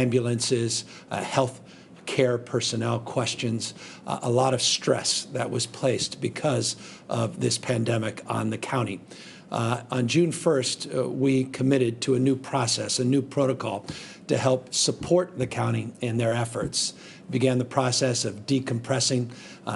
ambulances, health care personnel questions, a lot of stress that was placed because of this pandemic on the county. On June 1st, we committed to a new process, a new protocol to help support the county in their efforts. Began the process of decompressing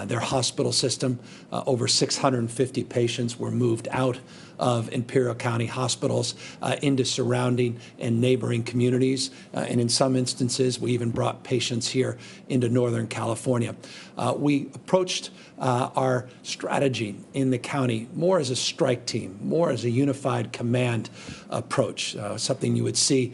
their hospital system. Over 650 patients were moved out of Imperial County hospitals into surrounding and neighboring communities. And in some instances, we even brought patients here into Northern California. We approached our strategy in the county more as a strike team, more as a unified command approach, something you would see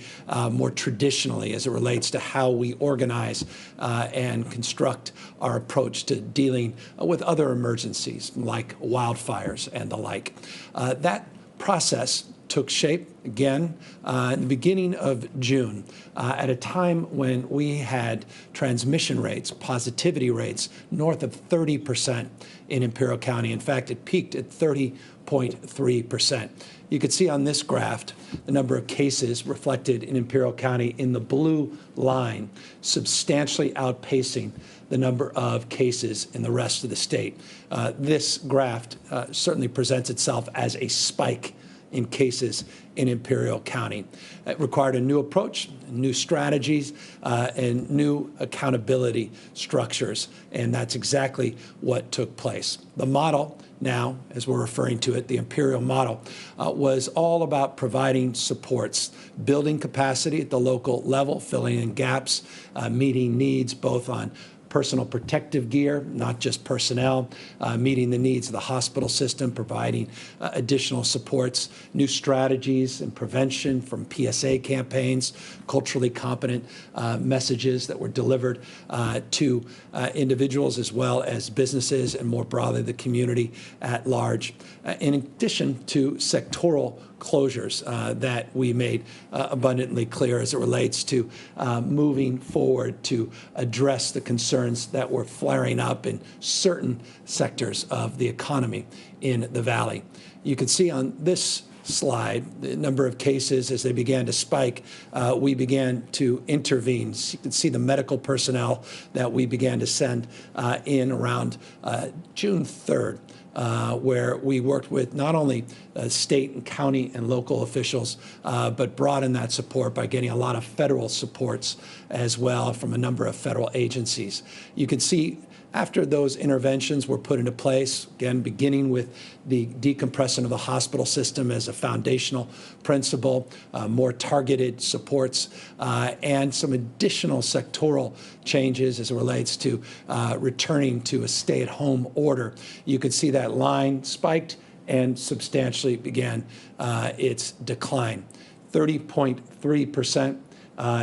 more traditionally as it relates to how we organize and construct our approach to dealing with other emergencies like wildfires and the like. That process took shape again in the beginning of June at a time when we had transmission rates, positivity rates north of 30% in Imperial County. In fact, it peaked at 30.3%. You can see on this graph the number of cases reflected in Imperial County in the blue line, substantially outpacing the number of cases in the rest of the state. This graph certainly presents itself as a spike in cases in Imperial County. It required a new approach, new strategies, and new accountability structures, and that's exactly what took place. The model now, as we're referring to it, the Imperial model, was all about providing supports, building capacity at the local level, filling in gaps, meeting needs both on personal protective gear, not just personnel, meeting the needs of the hospital system, providing additional supports, new strategies and prevention from PSA campaigns, culturally competent messages that were delivered to individuals as well as businesses and more broadly the community at large, in addition to sectoral closures that we made abundantly clear as it relates to moving forward to address the concerns that were flaring up in certain sectors of the economy in the Valley. You can see on this slide the number of cases as they began to spike. We began to intervene. So you can see the medical personnel that we began to send in around June 3rd. Where we worked with not only state and county and local officials, but broadened that support by getting a lot of federal supports as well from a number of federal agencies. You can see after those interventions were put into place, again, beginning with the decompression of the hospital system as a foundational principle, more targeted supports, and some additional sectoral changes as it relates to returning to a stay-at-home order. You can see that line spiked and substantially began its decline. 30.3%,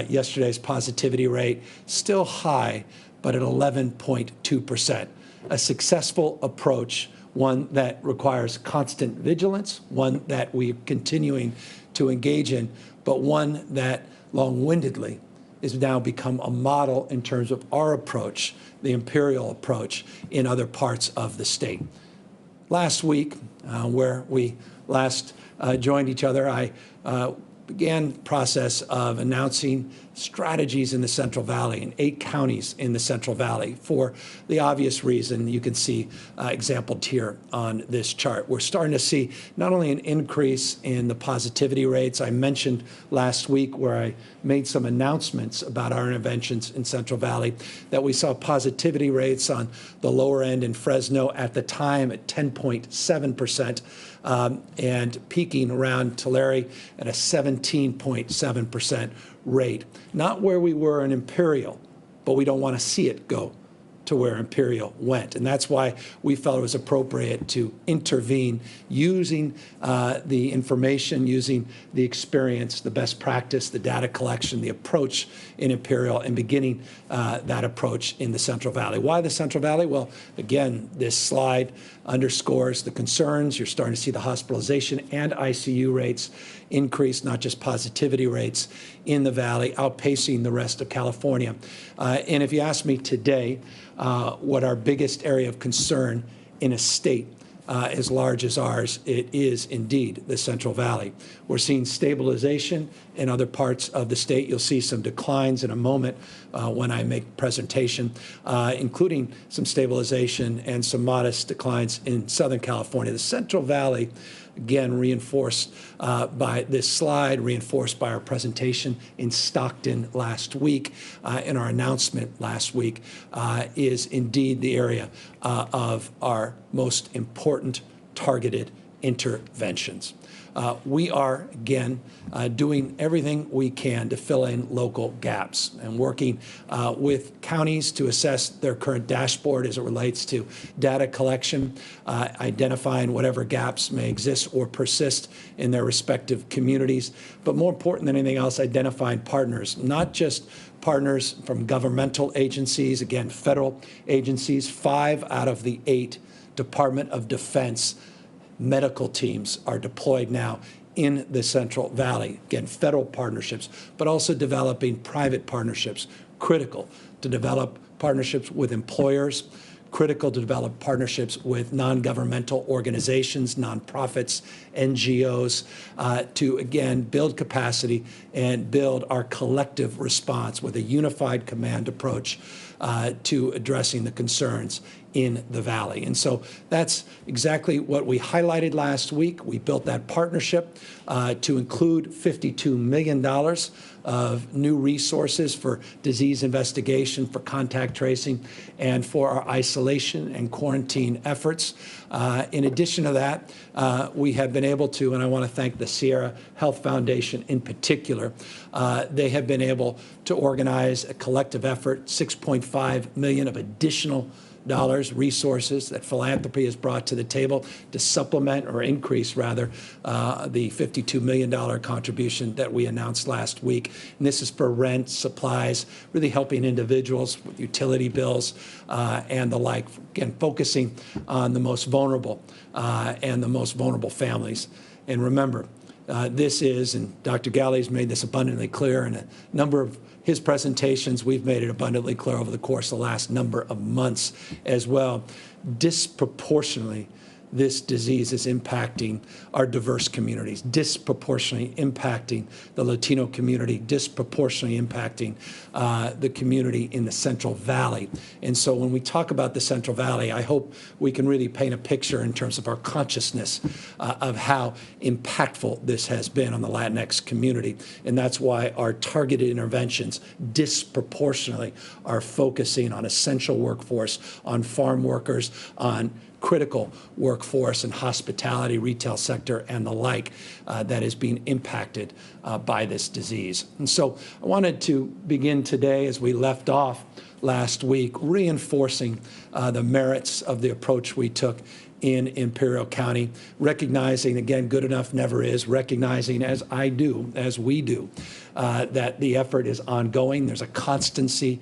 yesterday's positivity rate, still high, but at 11.2%. A successful approach, one that requires constant vigilance, one that we're continuing to engage in, but one that long-windedly is now become a model in terms of our approach, the Imperial approach in other parts of the state. Last week, where we last joined each other, I began the process of announcing strategies in the Central Valley, in 8 counties in the Central Valley, for the obvious reason you can see exampled here on this chart. We're starting to see not only an increase in the positivity rates. I mentioned last week where I made some announcements about our interventions in Central Valley that we saw positivity rates on the lower end in Fresno at the time at 10.7%. And peaking around Tulare at a 17.7% rate. Not where we were in Imperial, but we don't want to see it go to where Imperial went. And that's why we felt it was appropriate to intervene using the information, using the experience, the best practice, the data collection, the approach in Imperial, and beginning that approach in the Central Valley. Why the Central Valley? Well, again, this slide underscores the concerns. You're starting to see the hospitalization and ICU rates increase, not just positivity rates in the Valley, outpacing the rest of California. And if you ask me today what our biggest area of concern in a state as large as ours, it is indeed the Central Valley. We're seeing stabilization in other parts of the state. You'll see some declines in a moment when I make presentation, including some stabilization and some modest declines in Southern California. The Central Valley, again, reinforced by this slide, reinforced by our presentation in Stockton last week, in our announcement last week, is indeed the area of our most important targeted interventions. We are, again, doing everything we can to fill in local gaps and working with counties to assess their current dashboard as it relates to data collection, identifying whatever gaps may exist or persist in their respective communities. But more important than anything else, identifying partners, not just partners from governmental agencies, again, federal agencies. 5 out of the 8 Department of Defense medical teams are deployed now in the Central Valley. Again, federal partnerships, but also developing private partnerships, critical to develop partnerships with employers, critical to develop partnerships with non-governmental organizations, nonprofits, NGOs, to, again, build capacity and build our collective response with a unified command approach to addressing the concerns in the Valley. And so that's exactly what we highlighted last week. We built that partnership to include $52 million of new resources for disease investigation, for contact tracing, and for our isolation and quarantine efforts. In addition to that, we have been able to, and I want to thank the Sierra Health Foundation in particular, they have been able to organize a collective effort, $6.5 million of additional resources that philanthropy has brought to the table to supplement or increase, rather, the $52 million contribution that we announced last week. And this is for rent, supplies, really helping individuals with utility bills and the like, again, focusing on the most vulnerable and the most vulnerable families. And remember, this is, and Dr. Galley's made this abundantly clear in a number of his presentations, we've made it abundantly clear over the course of the last number of months as well. Disproportionately, this disease is impacting our diverse communities, disproportionately impacting the Latino community, disproportionately impacting the community in the Central Valley. And so when we talk about the Central Valley, I hope we can really paint a picture in terms of our consciousness of how impactful this has been on the Latinx community. And that's why our targeted interventions disproportionately are focusing on essential workforce, on farm workers, on critical workforce and hospitality, retail sector, and the like that is being impacted by this disease. And so I wanted to begin today, as we left off last week, reinforcing the merits of the approach we took in Imperial County, recognizing, again, good enough never is, recognizing, as I do, as we do, that the effort is ongoing. There's a constancy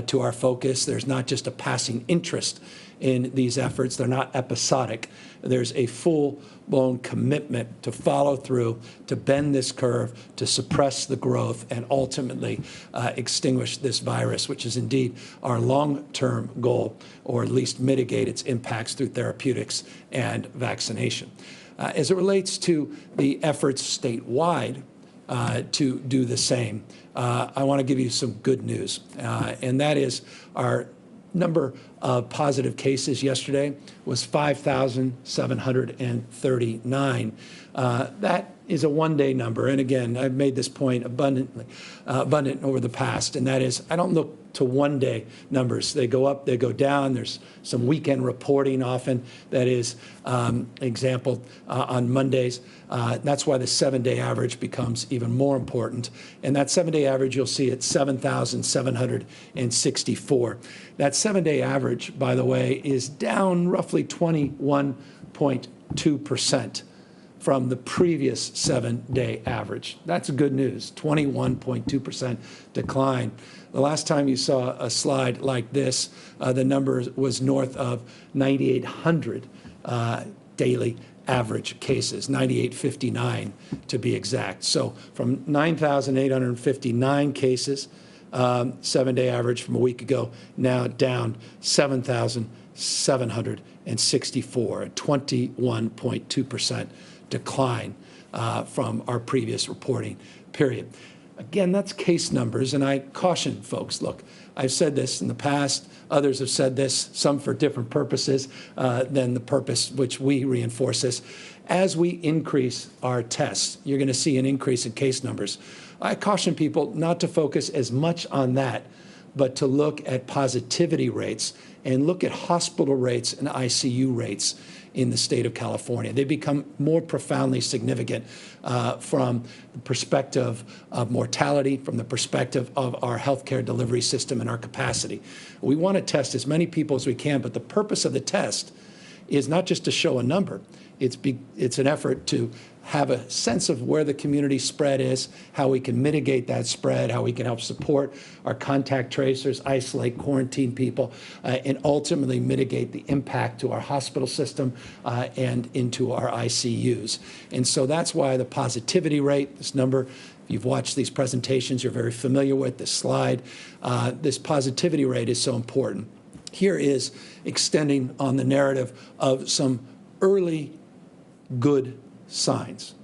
to our focus. There's not just a passing interest in these efforts. They're not episodic. There's a full-blown commitment to follow through, to bend this curve, to suppress the growth, and ultimately extinguish this virus, which is indeed our long-term goal, or at least mitigate its impacts through therapeutics and vaccination. As it relates to the efforts statewide to do the same, I want to give you some good news, and that is our number of positive cases yesterday was 5,739. That is a one-day number. And again, I've made this point abundant over the past, and that is I don't look to one-day numbers. They go up, they go down. There's some weekend reporting often that is example on Mondays. That's why the 7-day average becomes even more important. And that 7-day average, you'll see, at 7,764. That 7-day average, by the way, is down roughly 21.2% from the previous 7-day average. That's good news, 21.2% decline. The last time you saw a slide like this, the number was north of 9,800 daily average cases, 9,859 to be exact. So from 9,859 cases, 7-day average from a week ago, now down 7,000 764, a 21.2% decline from our previous reporting period. Again, that's case numbers, and I caution folks, look, I've said this in the past, others have said this, some for different purposes than the purpose which we reinforce this. As we increase our tests, you're going to see an increase in case numbers. I caution people not to focus as much on that, but to look at positivity rates and look at hospital rates and ICU rates in the state of California. They become more profoundly significant from the perspective of mortality, from the perspective of our healthcare delivery system and our capacity. We want to test as many people as we can, but the purpose of the test is not just to show a number. It's an effort to have a sense of where the community spread is, how we can mitigate that spread, how we can help support our contact tracers, isolate, quarantine people, and ultimately mitigate the impact to our hospital system and into our ICUs. And so that's why the positivity rate, this number, if you've watched these presentations, you're very familiar with this slide. This positivity rate is so important. Here is extending on the narrative of some early good signs.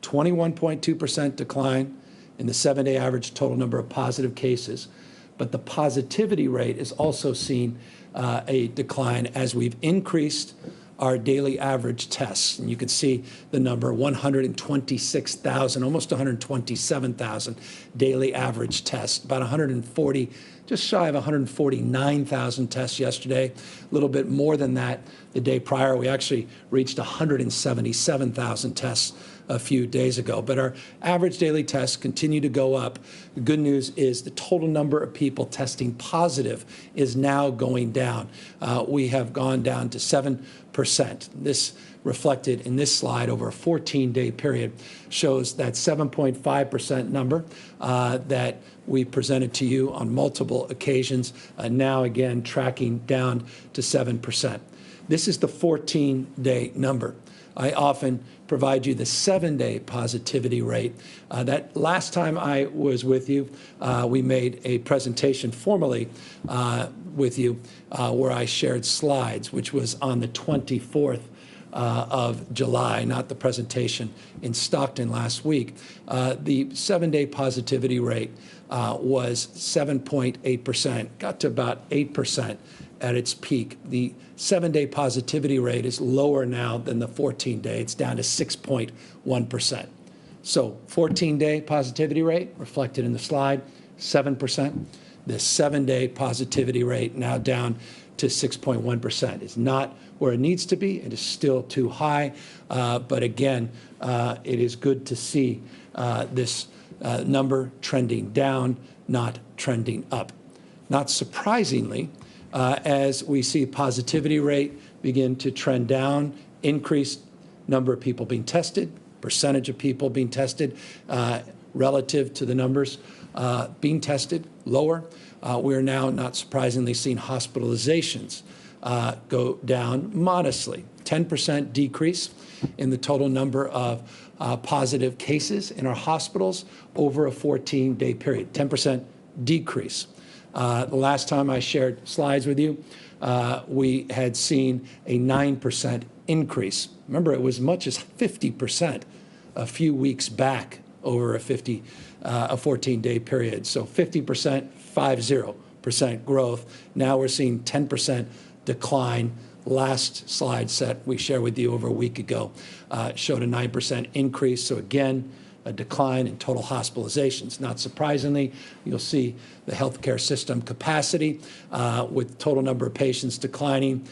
21.2% decline in the 7-day average total number of positive cases, but the positivity rate is also seeing a decline as we've increased our daily average tests. And you can see the number, 126,000, almost 127,000 daily average tests, about 140, just shy of 149,000 tests yesterday, a little bit more than that the day prior. We actually reached 177,000 tests a few days ago. But our average daily tests continue to go up. The good news is the total number of people testing positive is now going down. We have gone down to 7%. This reflected in this slide over a 14-day period shows that 7.5% number that we presented to you on multiple occasions, now again tracking down to 7%. This is the 14-day number. I often provide you the 7-day positivity rate. That last time I was with you, we made a presentation formally with you where I shared slides, which was on the 24th of July, not the presentation in Stockton last week. The 7-day positivity rate was 7.8%, got to about 8% at its peak. The 7-day positivity rate is lower now than the 14-day. It's down to 6.1%. So 14-day positivity rate reflected in the slide, 7%. The 7-day positivity rate now down to 6.1%. It's not where it needs to be. It is still too high. But again, it is good to see this number trending down, not trending up. Not surprisingly, as we see positivity rate begin to trend down, increased number of people being tested, percentage of people being tested relative to the numbers being tested lower. We're now, not surprisingly, seeing hospitalizations go down modestly, 10% decrease in the total number of positive cases in our hospitals over a 14-day period, 10% decrease. The last time I shared slides with you, we had seen a 9% increase. Remember, it was as much as 50% a few weeks back over a 14-day period. So 50%, 50% growth. Now we're seeing 10% decline. Last slide set we shared with you over a week ago showed a 9% increase. So again, a decline in total hospitalizations. Not surprisingly, you'll see the healthcare system capacity with total number of patients declining.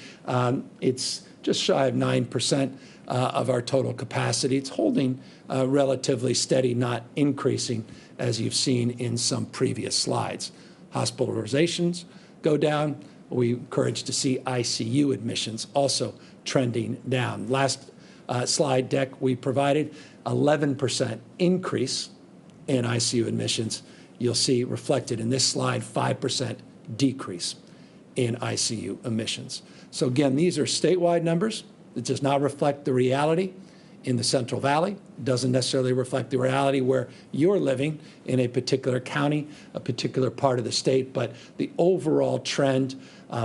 It's just shy of 9% of our total capacity. It's holding relatively steady, not increasing, as you've seen in some previous slides. Hospitalizations go down. We encourage to see ICU admissions also trending down. Last slide deck we provided, 11% increase in ICU admissions. You'll see reflected in this slide, 5% decrease in ICU admissions. So again, these are statewide numbers. It does not reflect the reality in the Central Valley. It doesn't necessarily reflect the reality where you're living in a particular county, a particular part of the state, but the overall trend,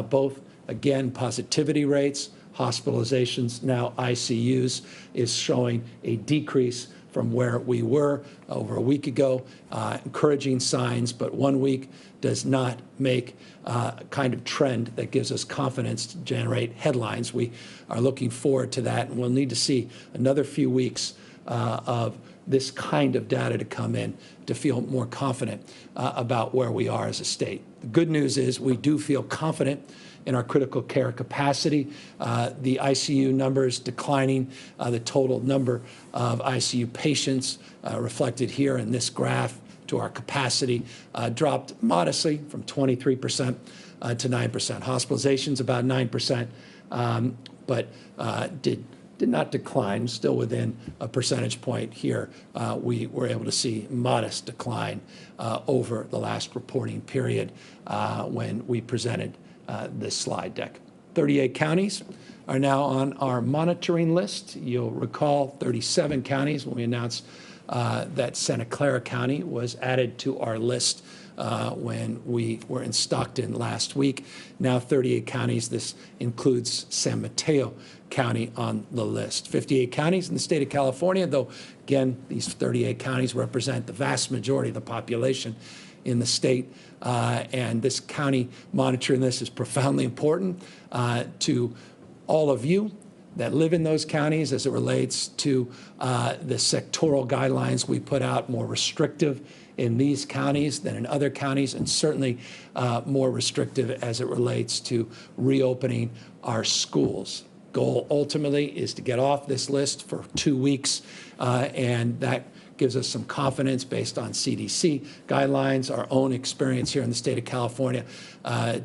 both Again, positivity rates, hospitalizations, now ICUs, is showing a decrease from where we were over a week ago. Encouraging signs, but 1 week does not make a kind of trend that gives us confidence to generate headlines. We are looking forward to that, and we'll need to see another few weeks of this kind of data to come in to feel more confident about where we are as a state. The good news is we do feel confident in our critical care capacity. The ICU numbers declining, the total number of ICU patients reflected here in this graph to our capacity dropped modestly from 23% to 9%. Hospitalizations about 9%, but did not decline, still within a percentage point here. We were able to see modest decline over the last reporting period when we presented this slide deck. 38 counties are now on our monitoring list. You'll recall 37 counties when we announced that Santa Clara County was added to our list when we were in Stockton last week. Now 38 counties. This includes San Mateo County on the list. 58 counties in the state of California, though, again, these 38 counties represent the vast majority of the population in the state. And this county monitoring this is profoundly important to all of you that live in those counties as it relates to the sectoral guidelines we put out, more restrictive in these counties than in other counties, and certainly more restrictive as it relates to reopening our schools. Goal ultimately is to get off this list for 2 weeks, and that gives us some confidence based on CDC guidelines, our own experience here in the state of California,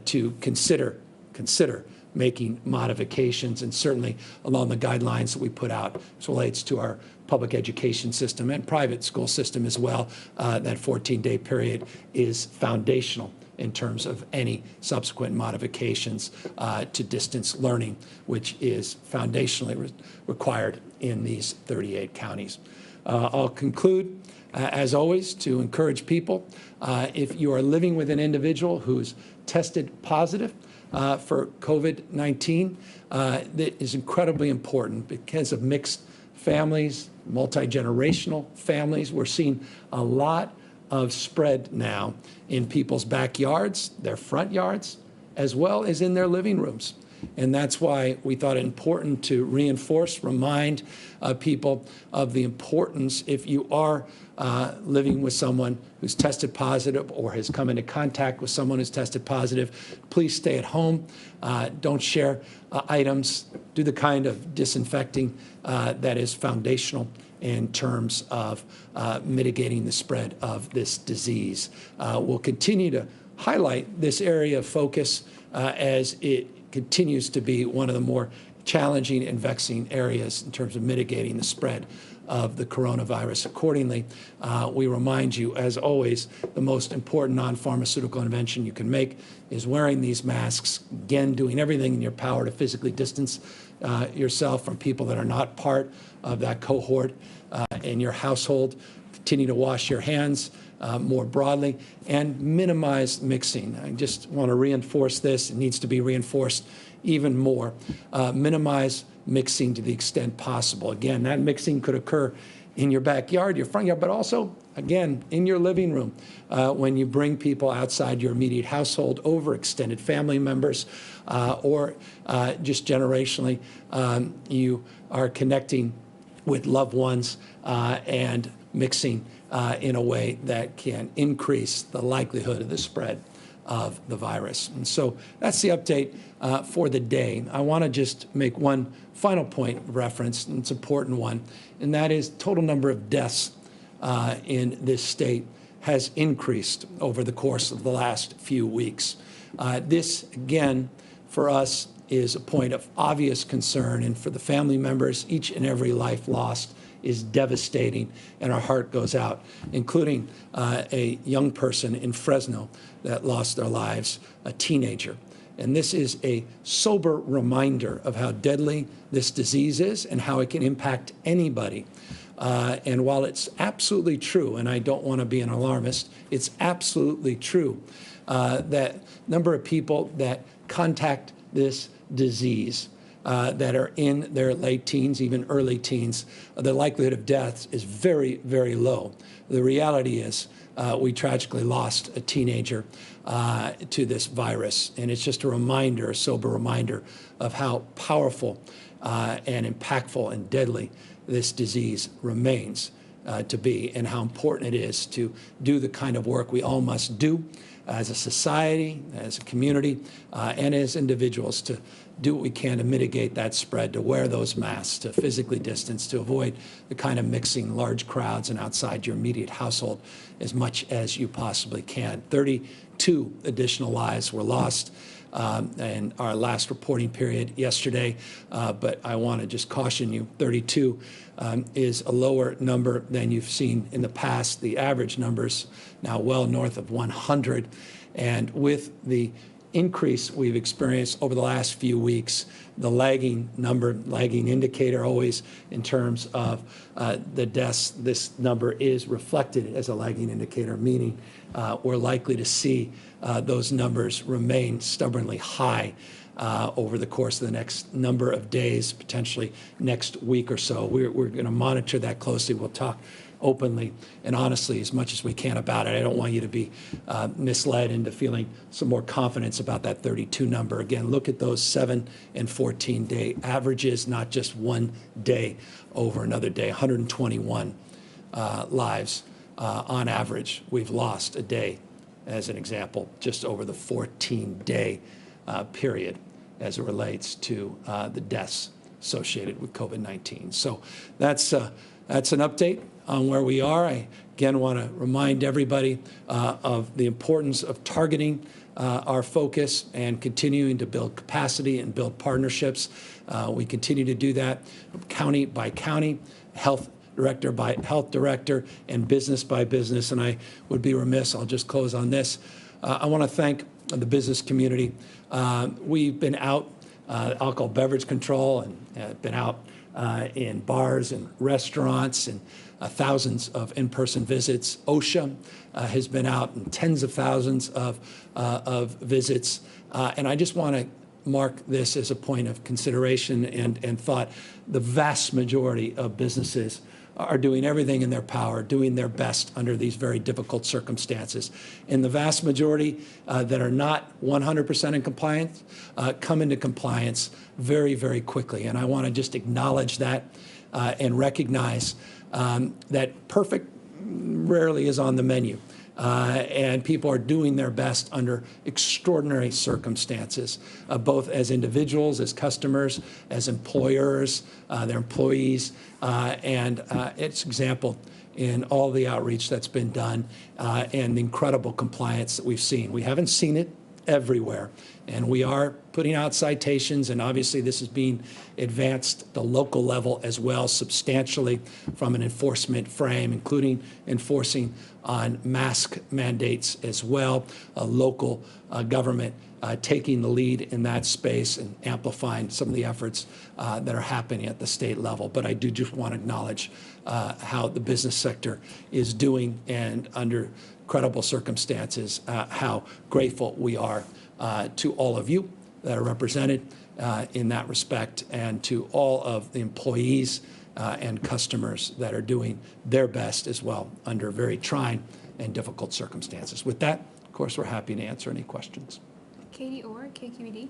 to consider making modifications, and certainly along the guidelines that we put out as relates to our public education system and private school system as well. That 14-day period is foundational in terms of any subsequent modifications to distance learning, which is foundationally required in these 38 counties. I'll conclude, as always, to encourage people, if you are living with an individual who's tested positive for COVID-19, that is incredibly important because of mixed families, multi-generational families. We're seeing a lot of spread now in people's backyards, their front yards, as well as in their living rooms. And that's why we thought it important to remind people of the importance, if you are living with someone who's tested positive or has come into contact with someone who's tested positive, please stay at home. Don't share items. Do the kind of disinfecting that is foundational in terms of mitigating the spread of this disease. We'll continue to highlight this area of focus as it continues to be one of the more challenging and vexing areas in terms of mitigating the spread of the coronavirus. Accordingly, we remind you, as always, the most important non-pharmaceutical intervention you can make is wearing these masks. Again, doing everything in your power to physically distance yourself from people that are not part of that cohort in your household. Continue to wash your hands more broadly and minimize mixing. I just want to reinforce this. It needs to be reinforced even more. Minimize mixing to the extent possible. Again, that mixing could occur in your backyard, your front yard, but also, again, in your living room when you bring people outside your immediate household over, extended family members, or just generationally, you are connecting with loved ones and mixing in a way that can increase the likelihood of the spread of the virus. And so that's the update for the day. I want to just make one final point of reference, and it's an important one, and that is total number of deaths in this state has increased over the course of the last few weeks. This, again, for us is a point of obvious concern, and for the family members, each and every life lost is devastating, and our heart goes out, including a young person in Fresno that lost their lives, a teenager. And this is a sober reminder of how deadly this disease is and how it can impact anybody. And while it's absolutely true, and I don't want to be an alarmist, it's absolutely true that number of people that contact this disease that are in their late teens, even early teens, the likelihood of death is very, very low. The reality is we tragically lost a teenager to this virus, and it's just a reminder, a sober reminder of how powerful and impactful and deadly this disease remains to be, and how important it is to do the kind of work we all must do as a society, as a community, and as individuals to do what we can to mitigate that spread, to wear those masks, to physically distance, to avoid the kind of mixing large crowds and outside your immediate household as much as you possibly can. 32 additional lives were lost in our last reporting period yesterday, but I want to just caution you, 32 is a lower number than you've seen in the past. The average number's now well north of 100, and with the increase we've experienced over the last few weeks, the lagging indicator always in terms of the deaths, this number is reflected as a lagging indicator, meaning we're likely to see those numbers remain stubbornly high over the course of the next number of days, potentially next week or so. We're going to monitor that closely. We'll talk openly and honestly as much as we can about it. I don't want you to be misled into feeling some more confidence about that 32 number. Again, look at those 7 and 14-day averages, not just one day over another day. 121 lives on average we've lost a day, as an example, just over the 14-day period as it relates to the deaths associated with COVID-19. So that's an update on where we are. I again want to remind everybody of the importance of targeting our focus and continuing to build capacity and build partnerships. We continue to do that county by county, health director by health director, and business by business. And I would be remiss, I'll just close on this. I want to thank the business community. We've been out, alcohol beverage control, and been out in bars and restaurants, and thousands of in-person visits. OSHA has been out in tens of thousands of visits. And I just want to mark this as a point of consideration and thought. The vast majority of businesses are doing everything in their power, doing their best under these very difficult circumstances. And the vast majority that are not 100% in compliance come into compliance very, very quickly. And I want to just acknowledge that and recognize that perfect rarely is on the menu. And people are doing their best under extraordinary circumstances, both as individuals, as customers, as employers, their employees, and it's example in all the outreach that's been done and the incredible compliance that we've seen. We haven't seen it everywhere, and we are putting out citations, and obviously this is being advanced at the local level as well substantially from an enforcement frame, including enforcing on mask mandates as well, local government taking the lead in that space and amplifying some of the efforts that are happening at the state level. But I do just want to acknowledge how the business sector is doing, and under credible circumstances, how grateful we are to all of you that are represented in that respect, and to all of the employees and customers that are doing their best as well under very trying and difficult circumstances. With that, of course, we're happy to answer any questions. Katie Orr, KQED.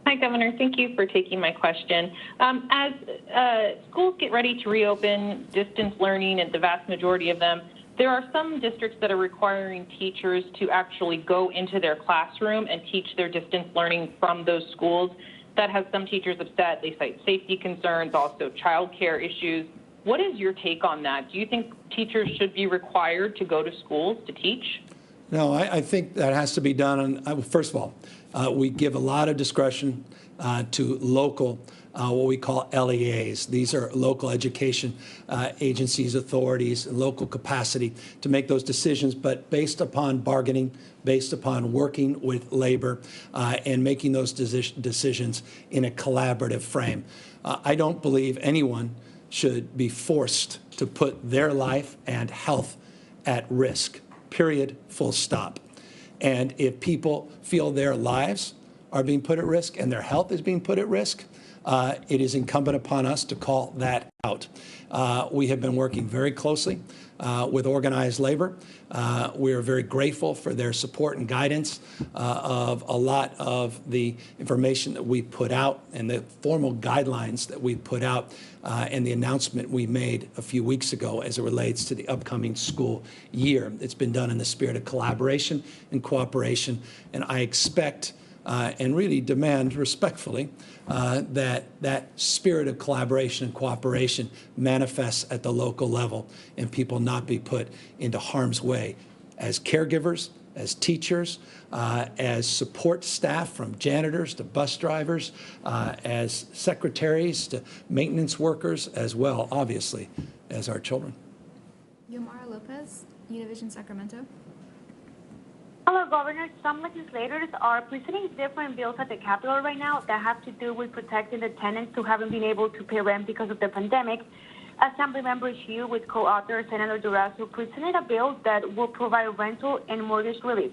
Hi, Governor. Thank you for taking my question. As schools get ready to reopen distance learning, and the vast majority of them, there are some districts that are requiring teachers to actually go into their classroom and teach their distance learning from those schools. That has some teachers upset. They cite safety concerns, also child care issues. What is your take on that? Do you think teachers should be required to go to schools to teach? No, I think that has to be done. First of all, we give a lot of discretion to local, what we call LEAs. These are local education agencies, authorities, and local capacity to make those decisions, but based upon bargaining, based upon working with labor, and making those decisions in a collaborative frame. I don't believe anyone should be forced to put their life and health at risk. Period, full stop. And if people feel their lives are being put at risk and their health is being put at risk, it is incumbent upon us to call that out. We have been working very closely with organized labor. We are very grateful for their support and guidance of a lot of the information that we put out and the formal guidelines that we put out and the announcement we made a few weeks ago as it relates to the upcoming school year. It's been done in the spirit of collaboration and cooperation, and I expect and really demand respectfully that spirit of collaboration and cooperation manifests at the local level and people not be put into harm's way as caregivers, as teachers, as support staff from janitors to bus drivers, as secretaries to maintenance workers, as well, obviously, as our children. Yomara Lopez, Univision Sacramento. Hello, Governor. Some legislators are presenting different bills at the Capitol right now that have to do with protecting the tenants who haven't been able to pay rent because of the pandemic. Assemblymember Hugh, with co-author Senator Durazo, presented a bill that will provide rental and mortgage relief.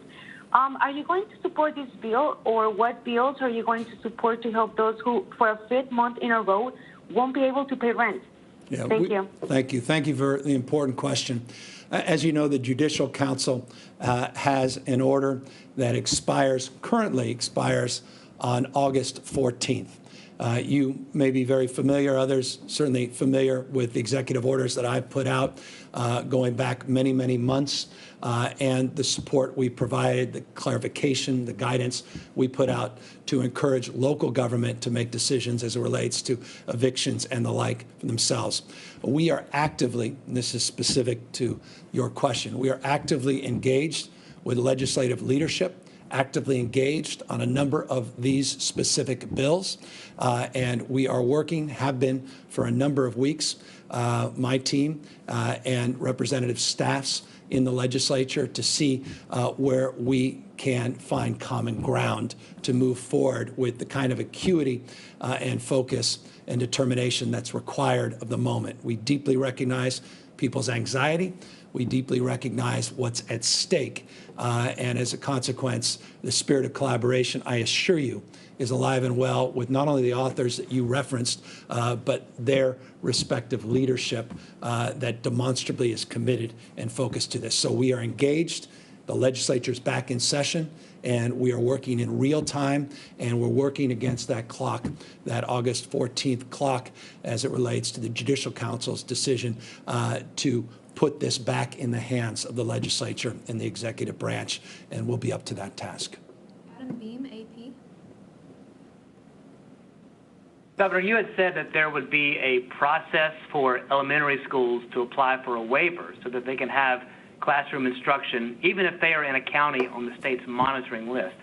Are you going to support this bill, or what bills are you going to support to help those who, for a fifth month in a row, won't be able to pay rent? Yeah, Thank you. Thank you. Thank you for the important question. As you know, the Judicial Council has an order that currently expires on August 14th. You may be very familiar, others certainly familiar with the executive orders that I've put out going back many, many months, and the support we provided, the clarification, the guidance we put out to encourage local government to make decisions as it relates to evictions and the like for themselves. We are actively, and this is specific to your question, we are actively engaged with legislative leadership, actively engaged on a number of these specific bills, and we are working, have been for a number of weeks, my team and representative staffs in the legislature to see where we can find common ground to move forward with the kind of acuity and focus and determination that's required of the moment. We deeply recognize people's anxiety. We deeply recognize what's at stake. And as a consequence, the spirit of collaboration, I assure you, is alive and well with not only the authors that you referenced, but their respective leadership that demonstrably is committed and focused to this. So we are engaged. The legislature's back in session, and we are working in real time, and we're working against that clock, that August 14th clock, as it relates to the Judicial Council's decision to put this back in the hands of the legislature and the executive branch, and we'll be up to that task. Adam Beam, AP. Governor, you had said that there would be a process for elementary schools to apply for a waiver so that they can have classroom instruction, even if they are in a county on the state's monitoring list.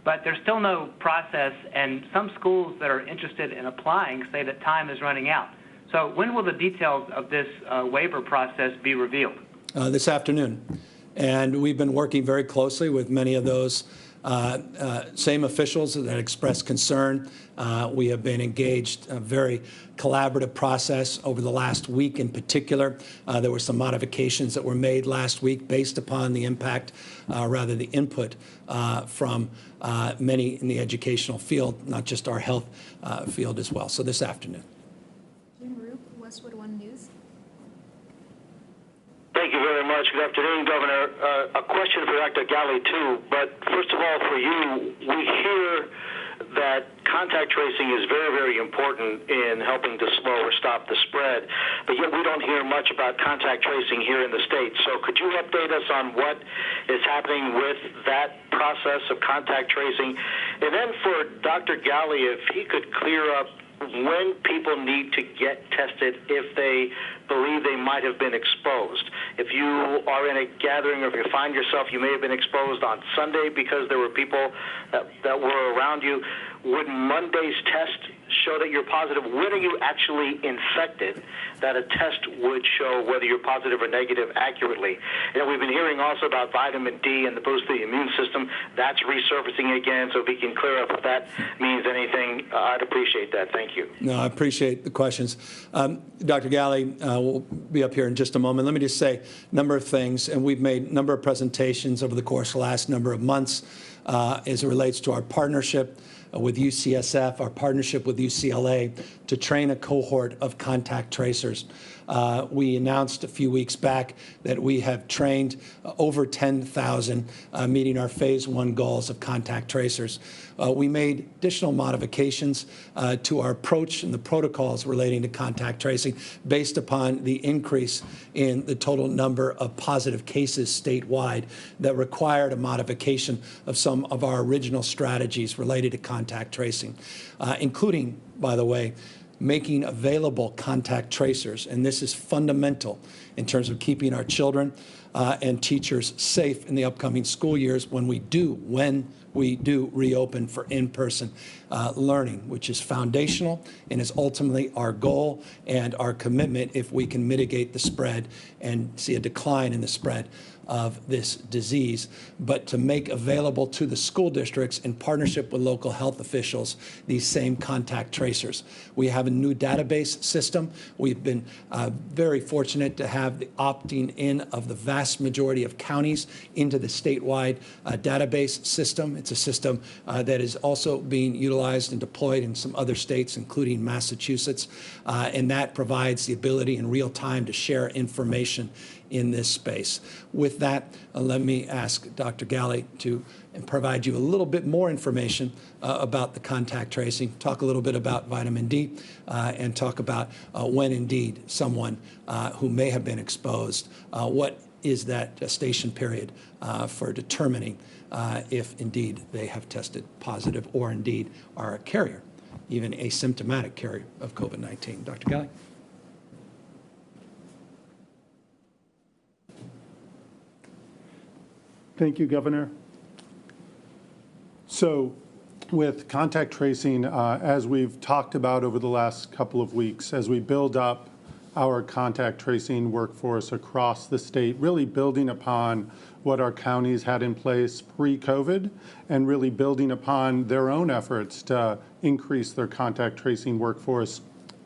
But there's still no process, and some schools that are interested in applying say that time is running out. So when will the details of this waiver process be revealed? This afternoon. And we've been working very closely with many of those same officials that expressed concern. We have been engaged a very collaborative process over the last week in particular. There were some modifications that were made last week based upon the impact, rather the input from many in the educational field, not just our health field as well. So this afternoon. Jim Roop, Westwood One News. Thank you very much. Good afternoon, Governor. A question for Dr. Galley, too. But first of all, for you, we hear that contact tracing is very, very important in helping to slow or stop the spread. But yet we don't hear much about contact tracing here in the state. So could you update us on what is happening with that process of contact tracing? And then for Dr. Galley, if he could clear up when people need to get tested if they believe they might have been exposed. If you are in a gathering, or if you find yourself you may have been exposed on Sunday because there were people that were around you, would Monday's test show that you're positive? When are you actually infected that a test would show whether you're positive or negative accurately? You know, we've been hearing also about vitamin D and the boost of the immune system. That's resurfacing again, so if we can clear up if that means anything, I'd appreciate that. Thank you. No, I appreciate the questions. Dr. Galley will be up here in just a moment. Let me just say a number of things, and we've made a number of presentations over the course of the last number of months as it relates to our partnership with UCSF, our partnership with UCLA to train a cohort of contact tracers. We announced a few weeks back that we have trained over 10,000, meeting our phase 1 goals of contact tracers. We made additional modifications to our approach and the protocols relating to contact tracing based upon the increase in the total number of positive cases statewide that required a modification of some of our original strategies related to contact tracing, including, by the way, making available contact tracers. And this is fundamental in terms of keeping our children and teachers safe in the upcoming school years when we do reopen for in-person learning, which is foundational and is ultimately our goal and our commitment if we can mitigate the spread and see a decline in the spread of this disease, but to make available to the school districts in partnership with local health officials these same contact tracers. We have a new database system. We've been very fortunate to have the opting in of the vast majority of counties into the statewide database system. It's a system that is also being utilized and deployed in some other states, including Massachusetts, and that provides the ability in real time to share information in this space. With that, let me ask Dr. Galley to provide you a little bit more information about the contact tracing, talk a little bit about vitamin D, and talk about when indeed someone who may have been exposed, what is that gestation period for determining if indeed they have tested positive or indeed are a carrier, even asymptomatic carrier of COVID-19. Dr. Galley. Thank you, Governor. So with contact tracing, as we've talked about over the last couple of weeks, as we build up our contact tracing workforce across the state, really building upon what our counties had in place pre-COVID and really building upon their own efforts to increase their contact tracing workforce,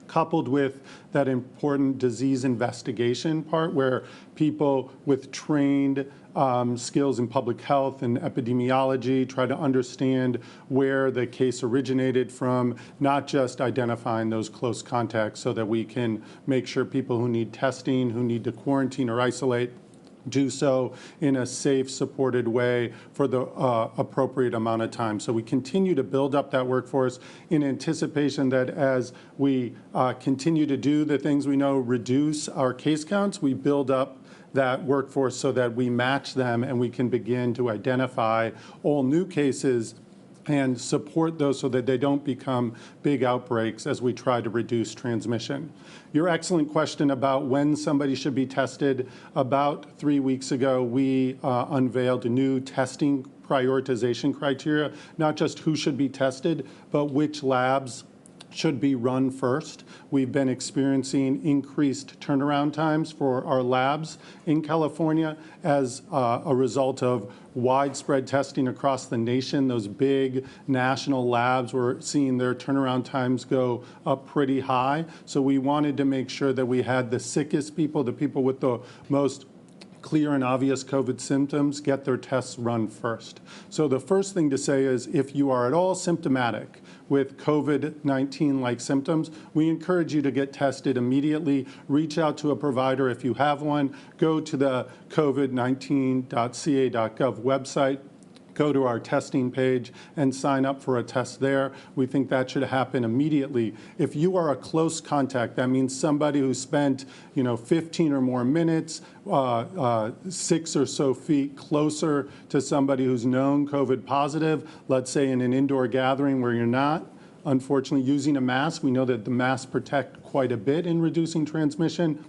coupled with that important disease investigation part where people with trained skills in public health and epidemiology try to understand where the case originated from, not just identifying those close contacts so that we can make sure people who need testing, who need to quarantine or isolate, do so in a safe, supported way for the appropriate amount of time. So we continue to build up that workforce in anticipation that as we continue to do the things we know reduce our case counts, we build up that workforce so that we match them and we can begin to identify all new cases and support those so that they don't become big outbreaks as we try to reduce transmission. Your excellent question about when somebody should be tested. About 3 weeks ago, we unveiled a new testing prioritization criteria, not just who should be tested, but which labs should be run first. We've been experiencing increased turnaround times for our labs in California as a result of widespread testing across the nation. Those big national labs were seeing their turnaround times go up pretty high. So we wanted to make sure that we had the sickest people, the people with the most clear and obvious COVID symptoms, get their tests run first. So the first thing to say is if you are at all symptomatic with COVID-19-like symptoms, we encourage you to get tested immediately. Reach out to a provider if you have one. Go to the covid19.ca.gov website. Go to our testing page and sign up for a test there. We think that should happen immediately. If you are a close contact, that means somebody who spent 15 or more minutes, 6 or so feet closer to somebody who's known COVID positive, let's say in an indoor gathering where you're not, unfortunately, using a mask. We know that the masks protect quite a bit in reducing transmission.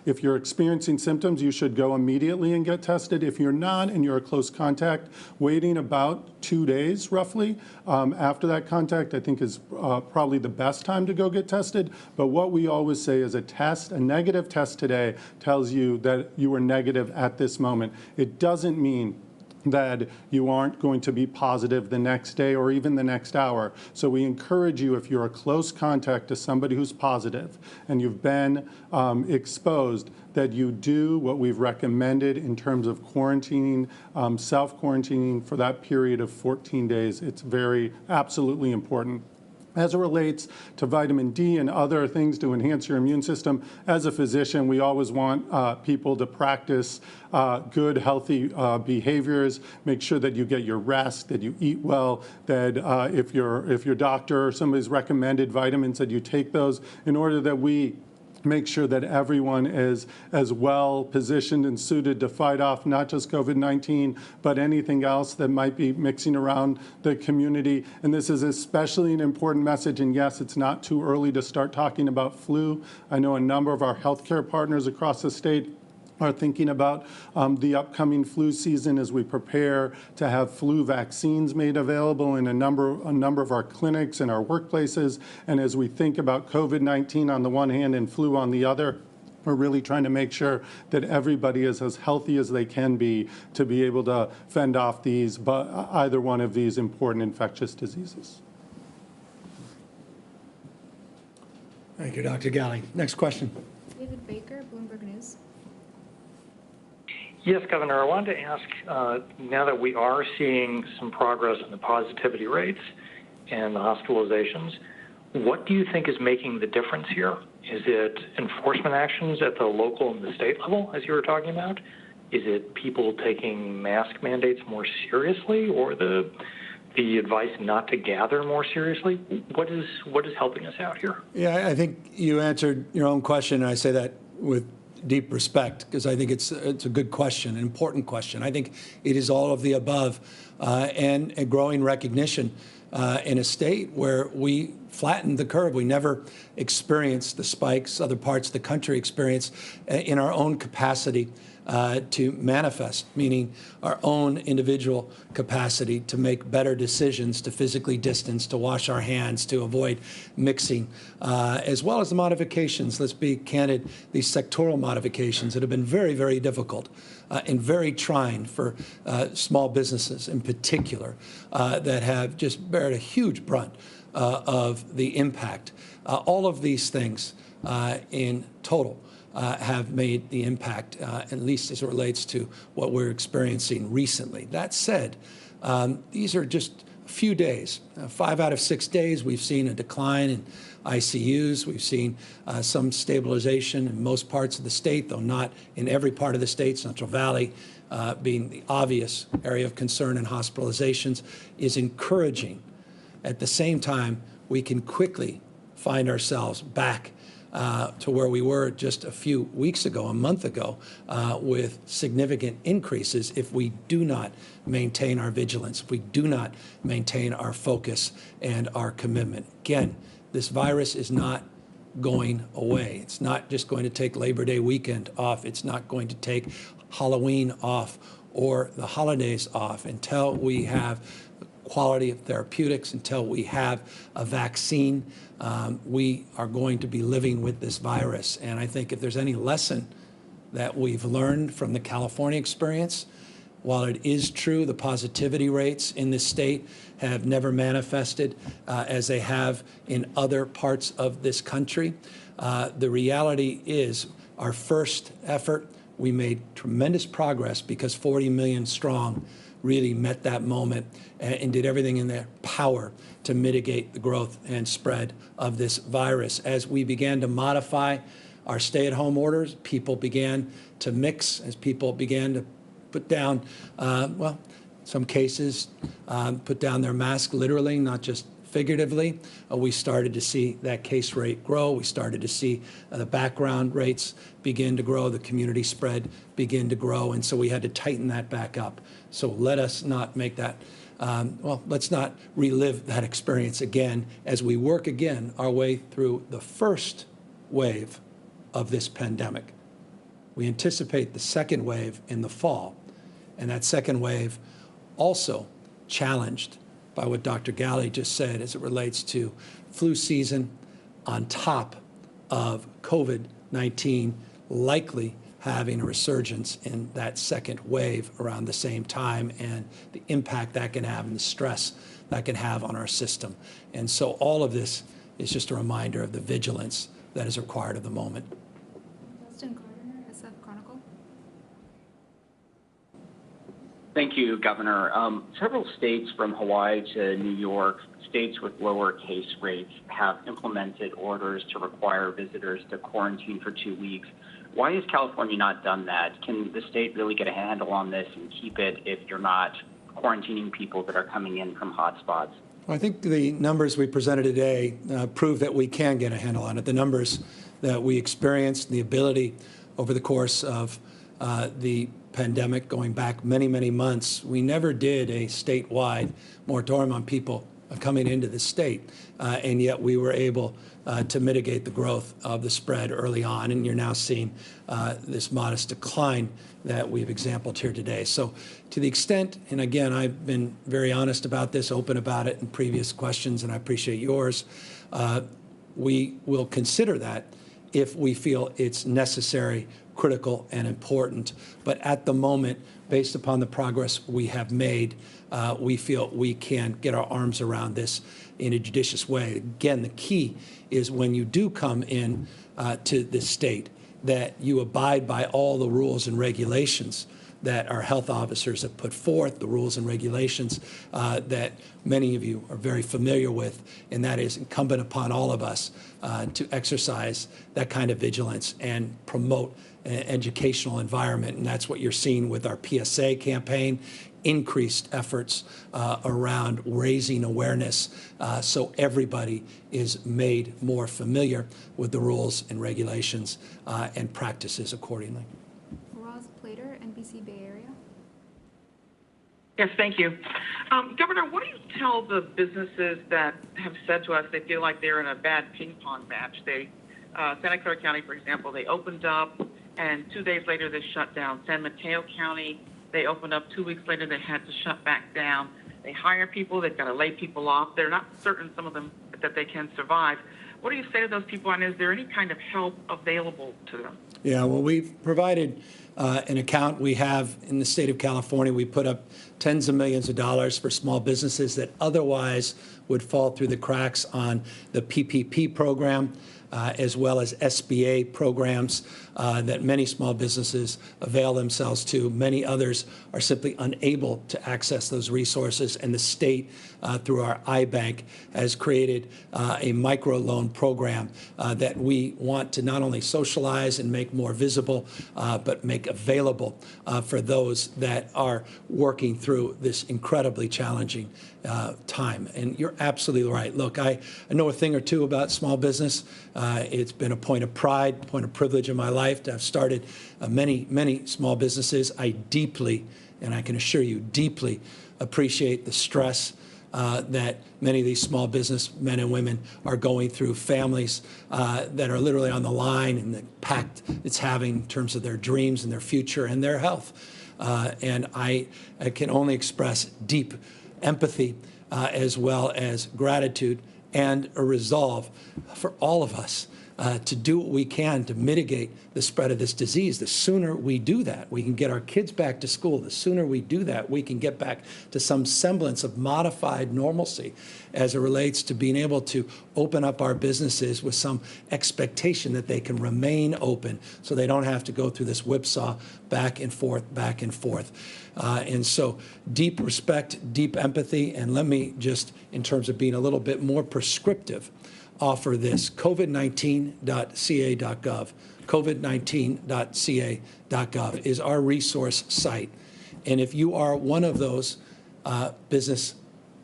If you're experiencing symptoms, you should go immediately and get tested. If you're not and you're a close contact, waiting about 2 days roughly after that contact, I think is probably the best time to go get tested. But what we always say is a negative test today tells you that you were negative at this moment. It doesn't mean that you aren't going to be positive the next day or even the next hour. So we encourage you, if you're a close contact to somebody who's positive and you've been exposed, that you do what we've recommended in terms of quarantining, self-quarantining for that period of 14 days. It's absolutely important. As it relates to vitamin D and other things to enhance your immune system, as a physician, we always want people to practice good, healthy behaviors. Make sure that you get your rest, that you eat well, that if your doctor or somebody's recommended vitamins, that you take those in order that we make sure that everyone is as well positioned and suited to fight off not just COVID-19, but anything else that might be mixing around the community. And this is especially an important message. And yes, it's not too early to start talking about flu. I know a number of our healthcare partners across the state are thinking about the upcoming flu season as we prepare to have flu vaccines made available in a number of our clinics and our workplaces. And as we think about COVID-19 on the one hand and flu on the other, we're really trying to make sure that everybody is as healthy as they can be to be able to fend off either one of these important infectious diseases. Thank you, Dr. Galley. Next question. David Baker, Bloomberg News. Yes, Governor, I wanted to ask, now that we are seeing some progress in the positivity rates and the hospitalizations, what do you think is making the difference here? Is it enforcement actions at the local and the state level, as you were talking about? Is it people taking mask mandates more seriously, or the advice not to gather more seriously? What is helping us out here? Yeah, I think you answered your own question, and I say that with deep respect, because I think it's a good question, an important question. I think it is all of the above, and a growing recognition in a state where we flattened the curve. We never experienced the spikes other parts of the country experience in our own capacity to manifest, meaning our own individual capacity to make better decisions, to physically distance, to wash our hands, to avoid mixing, as well as the modifications. Let's be candid, these sectoral modifications that have been very, very difficult and very trying for small businesses in particular that have just bared a huge brunt of the impact. All of these things in total have made the impact, at least as it relates to what we're experiencing recently. That said, these are just a few days. 5 out of 6 days, we've seen a decline in ICUs. We've seen some stabilization in most parts of the state, though not in every part of the state. Central Valley being the obvious area of concern, and hospitalizations is encouraging. At the same time, we can quickly find ourselves back to where we were just a few weeks ago, a month ago, with significant increases if we do not maintain our vigilance, if we do not maintain our focus and our commitment. Again, this virus is not going away. It's not just going to take Labor Day weekend off. It's not going to take Halloween off or the holidays off until we have quality of therapeutics, until we have a vaccine. We are going to be living with this virus. And I think if there's any lesson that we've learned from the California experience, while it is true the positivity rates in this state have never manifested as they have in other parts of this country, the reality is our first effort, we made tremendous progress because 40 million strong really met that moment and did everything in their power to mitigate the growth and spread of this virus. As we began to modify our stay-at-home orders, people began to mix, as people began to put down, some cases, put down their mask literally, not just figuratively. We started to see that case rate grow. We started to see the background rates begin to grow, the community spread begin to grow, and so we had to tighten that back up. So let us not make that, let's not relive that experience again as we work again our way through the first wave of this pandemic. We anticipate the second wave in the fall, and that second wave also challenged by what Dr. Galley just said as it relates to flu season on top of COVID-19 likely having a resurgence in that second wave around the same time, and the impact that can have and the stress that can have on our system. And so all of this is just a reminder of the vigilance that is required of the moment. Justin Gardner, SF Chronicle. Thank you, Governor. Several states from Hawaii to New York, states with lower case rates, have implemented orders to require visitors to quarantine for 2 weeks. Why has California not done that? Can the state really get a handle on this and keep it if you're not quarantining people that are coming in from hotspots? Well, I think the numbers we presented today prove that we can get a handle on it. The numbers that we experienced, the ability over the course of the pandemic going back many, many months, we never did a statewide moratorium on people coming into the state, and yet we were able to mitigate the growth of the spread early on, and you're now seeing this modest decline that we've exampled here today. So to the extent, and again, I've been very honest about this, open about it in previous questions, and I appreciate yours, we will consider that if we feel it's necessary, critical, and important. But at the moment, based upon the progress we have made, we feel we can get our arms around this in a judicious way. Again, the key is when you do come in to this state, that you abide by all the rules and regulations that our health officers have put forth, the rules and regulations that many of you are very familiar with, and that is incumbent upon all of us to exercise that kind of vigilance and promote an educational environment. And that's what you're seeing with our PSA campaign, increased efforts around raising awareness so everybody is made more familiar with the rules and regulations and practices accordingly. NBC Bay Area. Yes, thank you. Governor, what do you tell the businesses that have said to us they feel like they're in a bad ping pong match? Santa Clara County, for example, they opened up, and 2 days later they shut down. San Mateo County, they opened up 2 weeks later, they had to shut back down. They hire people, they've got to lay people off. They're not certain, some of them, that they can survive. What do you say to those people, and is there any kind of help available to them? Yeah, well, we've provided an account we have in the state of California. We put up tens of millions of dollars for small businesses that otherwise would fall through the cracks on the PPP program, as well as SBA programs that many small businesses avail themselves to. Many others are simply unable to access those resources, and the state, through our iBank, has created a microloan program that we want to not only socialize and make more visible, but make available for those that are working through this incredibly challenging time. And you're absolutely right. Look, I know a thing or two about small business. It's been a point of pride, point of privilege in my life to have started many, many small businesses. I deeply, and I can assure you, deeply appreciate the stress that many of these small business men and women are going through, families that are literally on the line, and the impact it's having in terms of their dreams and their future and their health. And I can only express deep empathy as well as gratitude and a resolve for all of us to do what we can to mitigate the spread of this disease. The sooner we do that, we can get our kids back to school. The sooner we do that, we can get back to some semblance of modified normalcy as it relates to being able to open up our businesses with some expectation that they can remain open so they don't have to go through this whipsaw back and forth, back and forth. And so deep respect, deep empathy, and let me just, in terms of being a little bit more prescriptive, offer this: covid19.ca.gov. covid19.ca.gov is our resource site. And if you are one of those business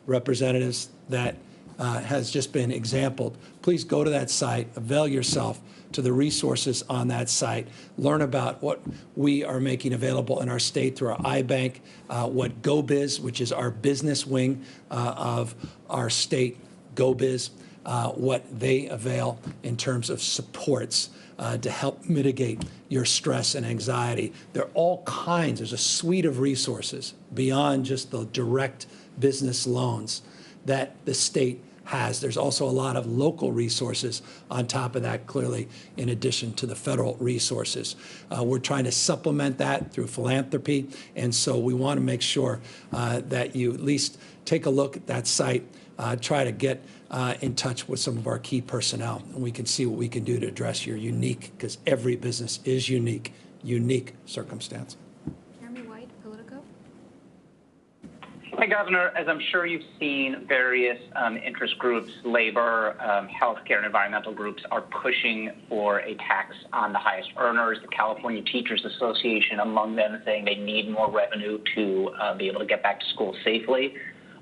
representatives that has just been exampled, please go to that site, avail yourself to the resources on that site, learn about what we are making available in our state through our iBank, what GoBiz, which is our business wing of our state, GoBiz, what they avail in terms of supports to help mitigate your stress and anxiety. There are all kinds, there's a suite of resources beyond just the direct business loans that the state has. There's also a lot of local resources on top of that, clearly, in addition to the federal resources. We're trying to supplement that through philanthropy, and so we want to make sure that you at least take a look at that site, try to get in touch with some of our key personnel, and we can see what we can do to address your unique, because every business is unique circumstance. Jeremy White, Politico. Hey, Governor, as I'm sure you've seen, various interest groups, labor, healthcare, and environmental groups are pushing for a tax on the highest earners. The California Teachers Association among them saying they need more revenue to be able to get back to school safely.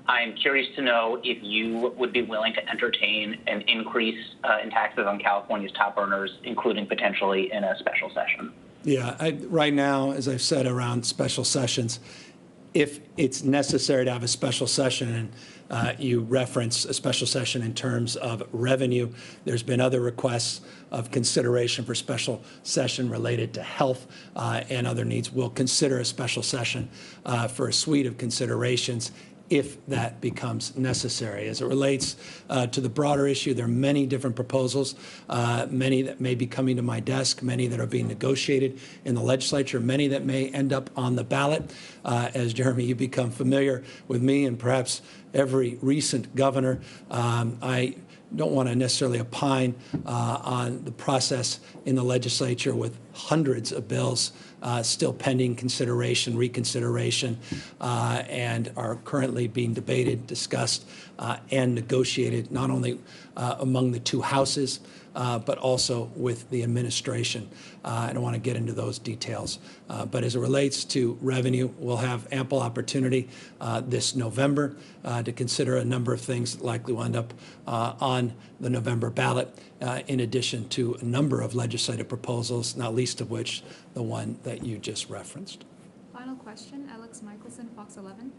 I'm curious to know if you would be willing to entertain an increase in taxes on California's top earners, including potentially in a special session. Yeah, right now, as I've said around special sessions, if it's necessary to have a special session, and you reference a special session in terms of revenue, there's been other requests of consideration for special session related to health and other needs. We'll consider a special session for a suite of considerations if that becomes necessary. As it relates to the broader issue, there are many different proposals, many that may be coming to my desk, many that are being negotiated in the legislature, many that may end up on the ballot. As Jeremy, you become familiar with me and perhaps every recent governor, I don't want to necessarily opine on the process in the legislature with hundreds of bills still pending consideration, reconsideration, and are currently being debated, discussed, and negotiated not only among the two houses, but also with the administration. I don't want to get into those details. But as it relates to revenue, we'll have ample opportunity this November to consider a number of things that likely will end up on the November ballot, in addition to a number of legislative proposals, not least of which the one that you just referenced. Final question, Alex Michelson, Fox 11.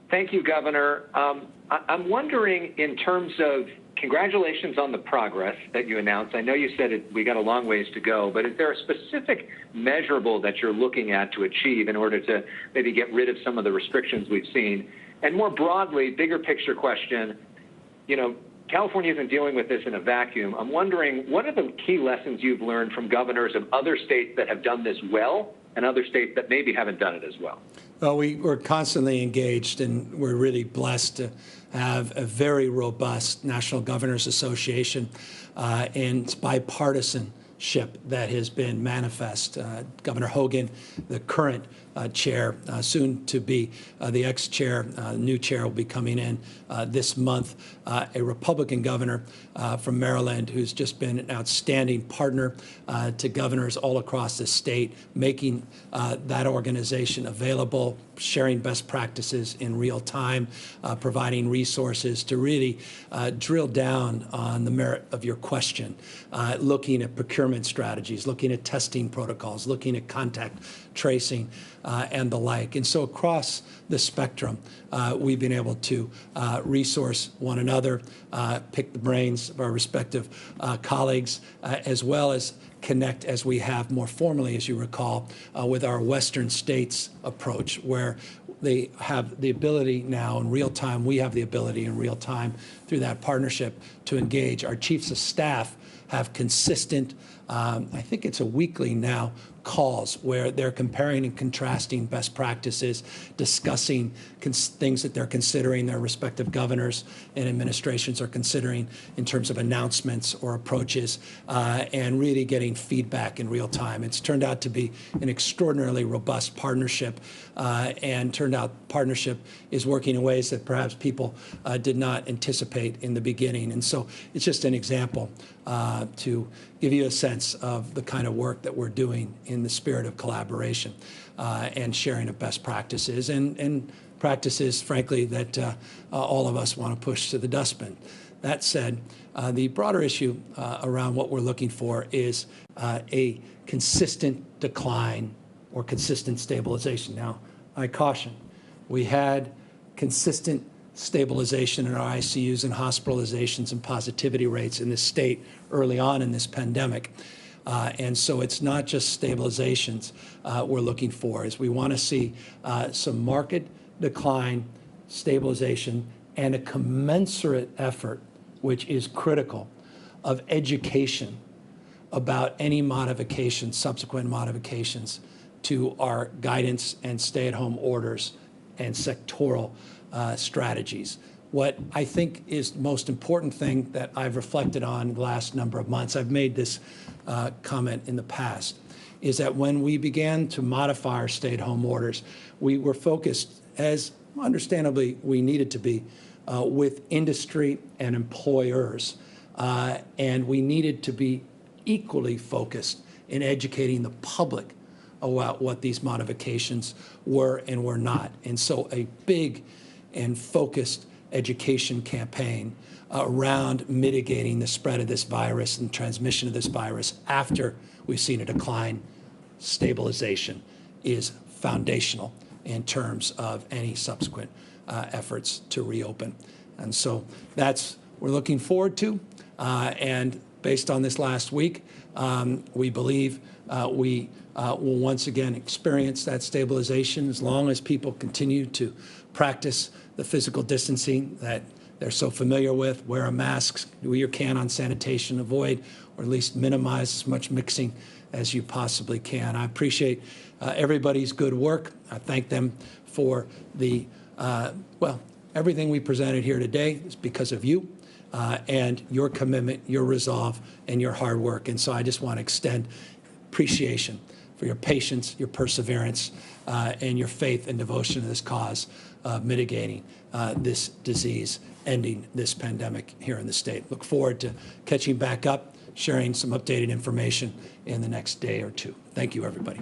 Thank you, Governor. I'm wondering, in terms of congratulations on the progress that you announced. I know you said we got a long ways to go, but is there a specific measurable that you're looking at to achieve in order to maybe get rid of some of the restrictions we've seen? And more broadly, bigger picture question, California isn't dealing with this in a vacuum. I'm wondering, what are the key lessons you've learned from governors of other states that have done this well and other states that maybe haven't done it as well? Well, we're constantly engaged, and we're really blessed to have a very robust National Governors Association, and it's bipartisanship that has been manifest. Governor Hogan, the current chair, soon to be the ex-chair, new chair will be coming in this month, a Republican governor from Maryland who's just been an outstanding partner to governors all across the state, making that organization available, sharing best practices in real time, providing resources to really drill down on the merit of your question, looking at procurement strategies, looking at testing protocols, looking at contact tracing, and the like. And so across the spectrum, we've been able to resource one another, pick the brains of our respective colleagues, as well as connect, as we have more formally, as you recall, with our Western states approach, where they have the ability now in real time, we have the ability in real time through that partnership to engage. Our chiefs of staff have consistent, I think it's a weekly now, calls where they're comparing and contrasting best practices, discussing things that they're considering, their respective governors and administrations are considering in terms of announcements or approaches, and really getting feedback in real time. It's turned out to be an extraordinarily robust partnership, and turned out partnership is working in ways that perhaps people did not anticipate in the beginning. And so it's just an example to give you a sense of the kind of work that we're doing in the spirit of collaboration and sharing of best practices and practices, frankly, that all of us want to push to the dustbin. That said, the broader issue around what we're looking for is a consistent decline or consistent stabilization. Now, I caution, we had consistent stabilization in our ICUs and hospitalizations and positivity rates in this state early on in this pandemic. And so it's not just stabilizations we're looking for, is we want to see some market decline, stabilization, and a commensurate effort, which is critical, of education about any modifications, subsequent modifications to our guidance and stay-at-home orders and sectoral strategies. What I think is the most important thing that I've reflected on the last number of months, I've made this comment in the past, is that when we began to modify our stay-at-home orders, we were focused, as understandably we needed to be, with industry and employers, and we needed to be equally focused in educating the public about what these modifications were and were not. And so a big and focused education campaign around mitigating the spread of this virus and transmission of this virus after we've seen a decline, stabilization, is foundational in terms of any subsequent efforts to reopen. And so that's what we're looking forward to. And based on this last week, we believe we will once again experience that stabilization as long as people continue to practice the physical distancing that they're so familiar with, wear a mask, do your can on sanitation, avoid or at least minimize as much mixing as you possibly can. I appreciate everybody's good work. I thank them for the, well, everything we presented here today is because of you and your commitment, your resolve, and your hard work. And so I just want to extend appreciation for your patience, your perseverance, and your faith and devotion to this cause of mitigating this disease, ending this pandemic here in the state. Look forward to catching back up, sharing some updated information in the next day or two. Thank you, everybody.